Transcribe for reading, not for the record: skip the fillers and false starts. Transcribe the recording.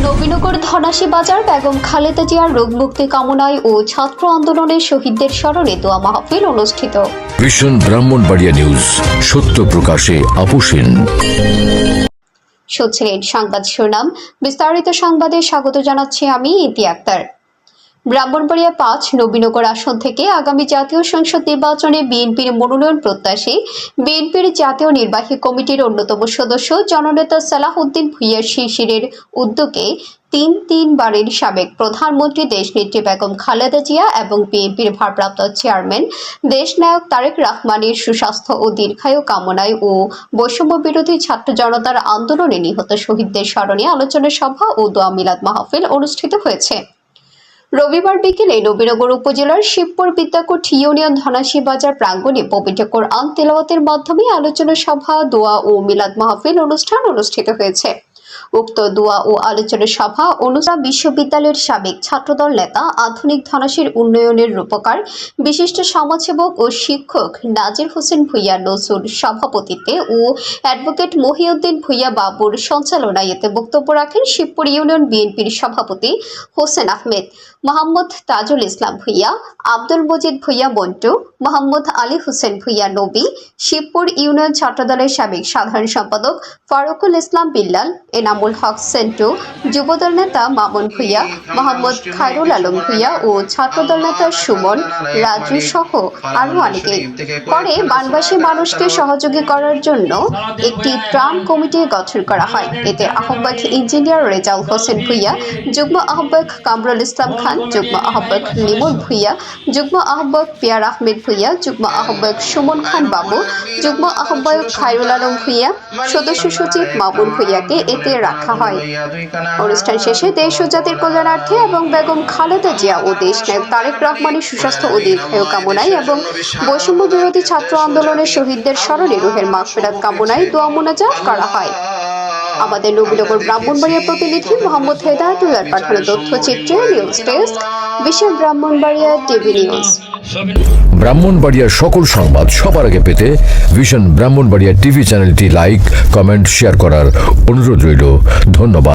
নবীনগর ধনাশী বাজার বেগম খালেদা জিয়ার রোগ মুক্তি কামনায় ও ছাত্র আন্দোলনের শহীদদের স্মরণে দোয়া মাহফিল অনুষ্ঠিত। ভিশন ব্রাহ্মণবাড়িয়া নিউজ, সত্য প্রকাশে আপোষহীন। শুনছিলেন সংবাদ শিরোনাম, বিস্তারিত সংবাদে স্বাগত জানাচ্ছি আমি ইতি আক্তার। ব্রাহ্মণবাড়িয়া ৫ নবীনগর আসন থেকে আগামী জাতীয় সংসদ নির্বাচনে বিএনপির মনোনয়ন প্রত্যাশী বিএনপির জাতীয় নির্বাহী কমিটির অন্যতম সদস্য জননেতা সালাহউদ্দিন ভূঁইয়া শিশিরের উদ্যোগে তিনবারের সাবেক প্রধানমন্ত্রী দেশনেত্রী বেগম খালেদা জিয়া এবং বিএনপির ভারপ্রাপ্ত চেয়ারম্যান দেশনায়ক তারেক রহমানের সুস্বাস্থ্য ও দীর্ঘায়ু কামনায় ও বৈষম্য বিরোধী ছাত্র জনতার আন্দোলনে নিহত শহীদদের স্মরণে আলোচনা সভা ও দোয়া মিলাদ মাহফিল অনুষ্ঠিত হয়েছে। রবিবার বিকেলে নবীনগর উপজেলার শিবপুর বিদ্যাকুট ইউনিয়ন ধনাশী বাজার প্রাঙ্গণে পবিত্র কোরআন তেলাওয়াতের মাধ্যমে আলোচনা সভা, দোয়া ও মিলাদ মাহফিল অনুষ্ঠান অনুষ্ঠিত হয়েছে। উক্ত দোয়া ও আলোচনা সভা অনুষ্ঠান বিশ্ববিদ্যালয়ের সাবেক ছাত্রদল নেতা, আধুনিক ধনাশীর উন্নয়নের রূপকার, বিশিষ্ট সমাজসেবক ও শিক্ষক নাজির হোসেন ভূঁইয়া নজরুল সভাপতিত্বে ও অ্যাডভোকেট মহিউদ্দিন ভূঁইয়া বাবুর সঞ্চালনায় এতে বক্তব্য রাখেন শিবপুর ইউনিয়ন বিএনপির সভাপতি হোসেন আহমেদ, মোহাম্মদ তাজুল ইসলাম ভূঁইয়া, আব্দুল মজিদ ভূঁইয়া মন্টু, মোহাম্মদ আলী হোসেন ভূঁইয়া নবী, শিবপুর ইউনিয়ন ছাত্রদলের সাবেক সাধারণ সম্পাদক ফারুকুল ইসলাম বিল্লাল, এনামুল হক সেন্টু, যুবদল নেতা মামুন ভূঁইয়া, মোহাম্মদ খায়রুল আলম ভূঁইয়া ও ছাত্রদল নেতা সুমন, রাজু সহ আরও অনেকে। পরে বানবাসী মানুষকে সহযোগী করার জন্য একটি ত্রাণ কমিটি গঠন করা হয়। এতে আহ্বায়ক ইঞ্জিনিয়ার রেজাউল হোসেন ভূঁইয়া, যুগ্ম আহ্বায়ক কামরুল ইসলাম খান, যুগ্ম আহ্বায়ক লিমন ভূঁইয়া, যুগ্ম আহ্বায়ক পিয়ার আহমেদ ভূঁইয়া, যুগ্ম আহ্বায়ক সুমন খান বাবু, যুগ্ম আহ্বায়ক খায়রুল আলম ভূঁইয়া, সদস্য সচিব মামুন ভূঁইয়াকে এতে রাখা হয়। অনুষ্ঠান শেষে দেশ ও জাতির কল্যাণার্থে এবং বেগম খালেদা জিয়া ও দেশনায়ক তারেক রহমানের সুস্বাস্থ্য ও দীর্ঘায়ু কামনায় এবং বৈষম্য বিরোধী ছাত্র আন্দোলনের শহীদদের স্মরণে রুহের মাগফিরাত কামনায় দোয়া মোনাজাত করা হয়। আমাদের নবীনগর ব্রাহ্মণবাড়িয়া প্রতিনিধি মোহাম্মদ হেদায়েতুল্লাহর পাঠানো তথ্যচিত্রে নিউজ ডেস্ক, বিশেষ ব্রাহ্মণবাড়িয়া টিভি নিউজ। ব্রাহ্মণবাড়িয়ার সকল সংবাদ সবার আগে পেতে ভিশন ব্রাহ্মণবাড়িয়া টিভি চ্যানেলটি লাইক, কমেন্ট, শেয়ার করার অনুরোধ রইল। ধন্যবাদ।